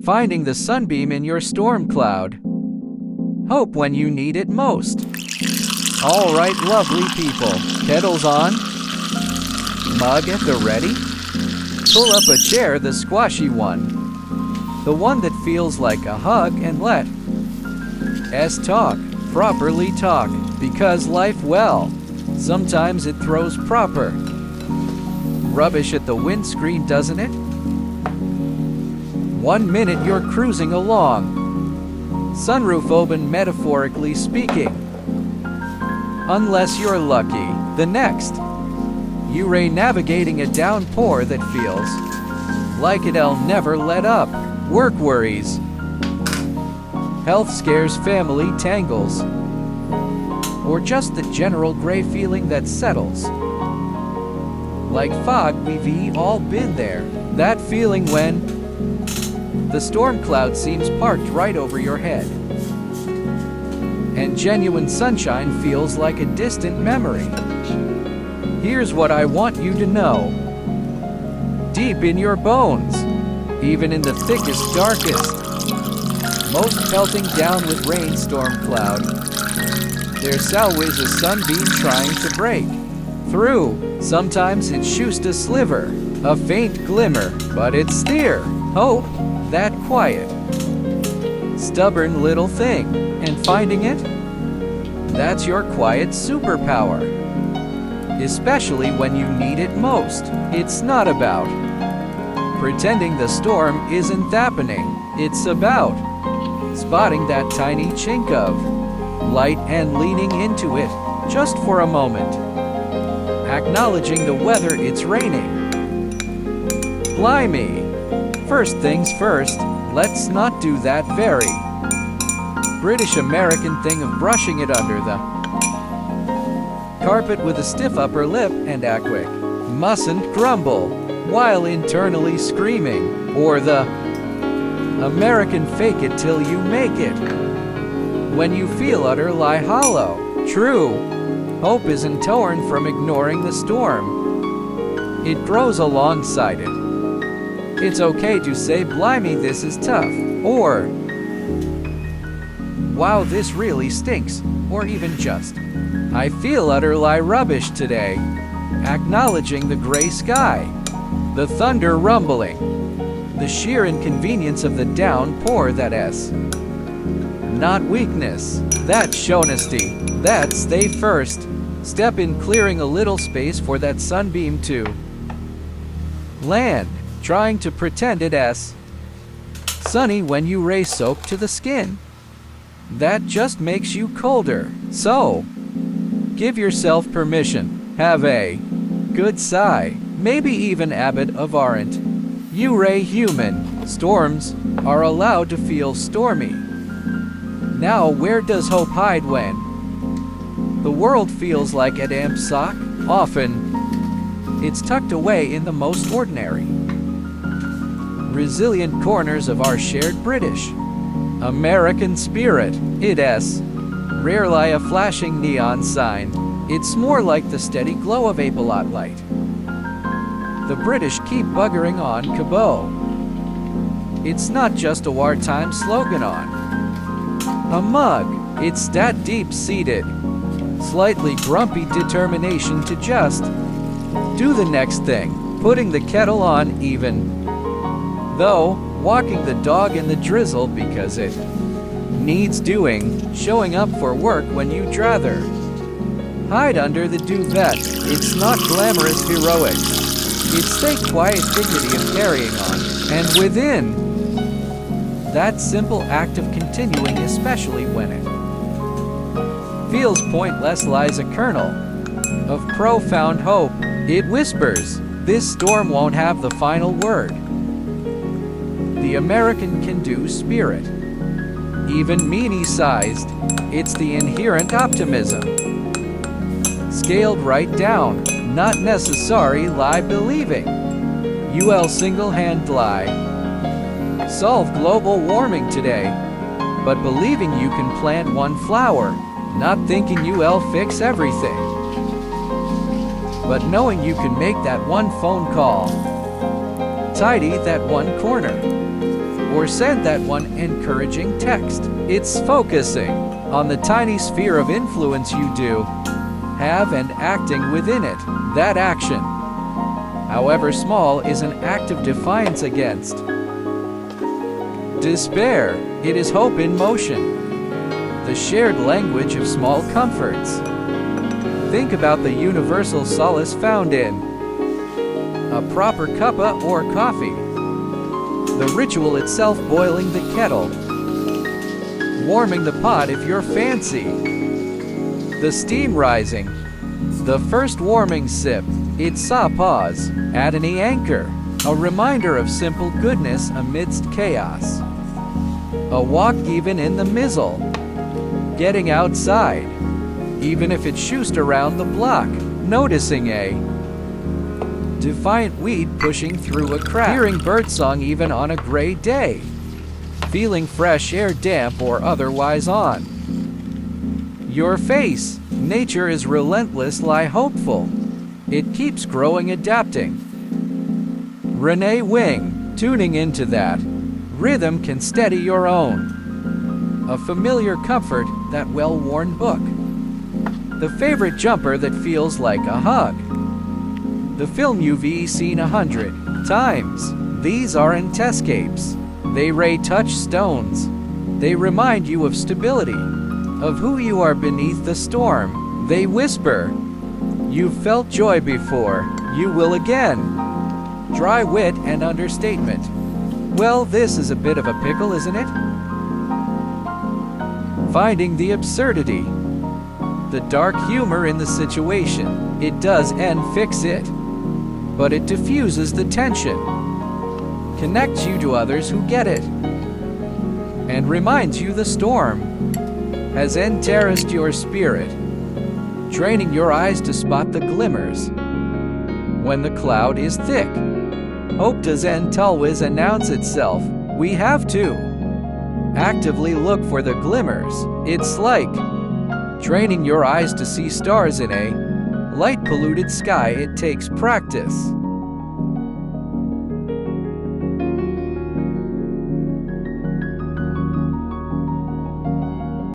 Finding the sunbeam in your storm cloud. Hope when you need it most. All right, lovely people, kettles on? Mug at the ready? Pull up a chair, the squashy one. The one that feels like a hug, and let us talk, properly talk, because life, well, sometimes it throws proper rubbish at the windscreen, doesn't it? 1 minute you're cruising along, sunroof open metaphorically speaking. Unless you're lucky, the next, you're navigating a downpour that feels like it'll never let up. Work worries, health scares, family tangles, or just the general gray feeling that settles. Like fog, we've all been there. That feeling when the storm cloud seems parked right over your head, and genuine sunshine feels like a distant memory. Here's what I want you to know. Deep in your bones, even in the thickest, darkest, most pelting down with rainstorm cloud, there's always a sunbeam trying to break through. Sometimes it's just a sliver, a faint glimmer, but it's there. Hope, that quiet, stubborn little thing, and finding it, that's your quiet superpower. Especially when you need it most. It's not about pretending the storm isn't happening. It's about spotting that tiny chink of light and leaning into it just for a moment. Acknowledging the weather, it's raining. Blimey. First things first, let's not do that very British American thing of brushing it under the carpet with a stiff upper lip and act quick. Mustn't grumble while internally screaming, or the American fake it till you make it. When you feel utterly hollow, true hope isn't torn from ignoring the storm. It grows alongside it. It's okay to say, blimey, this is tough, or wow, this really stinks, or even just, I feel utterly rubbish today. Acknowledging the gray sky, the thunder rumbling, the sheer inconvenience of the downpour, that's not weakness, that's honesty. That's the first step in clearing a little space for that sunbeam to land, trying to pretend it's sunny when you race soaked to the skin. That just makes you colder. So, give yourself permission. Have a good sigh. Maybe even a bit of aren't you human. Storms are allowed to feel stormy. Now, where does hope hide when the world feels like a damp sock? Often, it's tucked away in the most ordinary, resilient corners of our shared British American spirit. It's rarely a flashing neon sign. It's more like the steady glow of a pilot light. The British keep buggering on Cabo. It's not just a wartime slogan on a mug. It's that deep-seated, slightly grumpy determination to just do the next thing, putting the kettle on even though walking the dog in the drizzle because it needs doing, showing up for work when you'd rather hide under the duvet. It's not glamorous heroics. It's the quiet dignity of carrying on, and within that simple act of continuing, especially when it feels pointless, lies a kernel of profound hope. It whispers, this storm won't have the final word. The American can-do spirit, even meanie-sized, it's the inherent optimism, scaled right down, not necessary lie believing you'll single-handedly solve global warming today, but believing you can plant one flower, not thinking you'll fix everything, but knowing you can make that one phone call, tidy that one corner, or send that one encouraging text. It's focusing on the tiny sphere of influence you do have and acting within it. That action, however small, is an act of defiance against despair. It is hope in motion, the shared language of small comforts. Think about the universal solace found in a proper cuppa or coffee, the ritual itself, boiling the kettle, warming the pot if you're fancy, the steam rising, the first warming sip. It's a pause at any anchor, a reminder of simple goodness amidst chaos. A walk even in the mizzle, getting outside, even if it's just around the block, noticing a defiant weed pushing through a crack, hearing birdsong even on a gray day, feeling fresh air damp or otherwise on your face. Nature is relentless, lie hopeful. It keeps growing, adapting. Renee Wing, tuning into that rhythm can steady your own. A familiar comfort, that well-worn book. The favorite jumper that feels like a hug. The film you've seen 100 times. These aren't escapes. They touchstones. They remind you of stability, of who you are beneath the storm. They whisper, you've felt joy before, you will again. Dry wit and understatement. Well, this is a bit of a pickle, isn't it? Finding the absurdity, the dark humor in the situation. It does and fix it, but it diffuses the tension, connects you to others who get it, and reminds you the storm has terraced your spirit, training your eyes to spot the glimmers when the cloud is thick. Hope doesn't always announce itself. We have to actively look for the glimmers. It's like training your eyes to see stars in a light-polluted sky. It takes practice.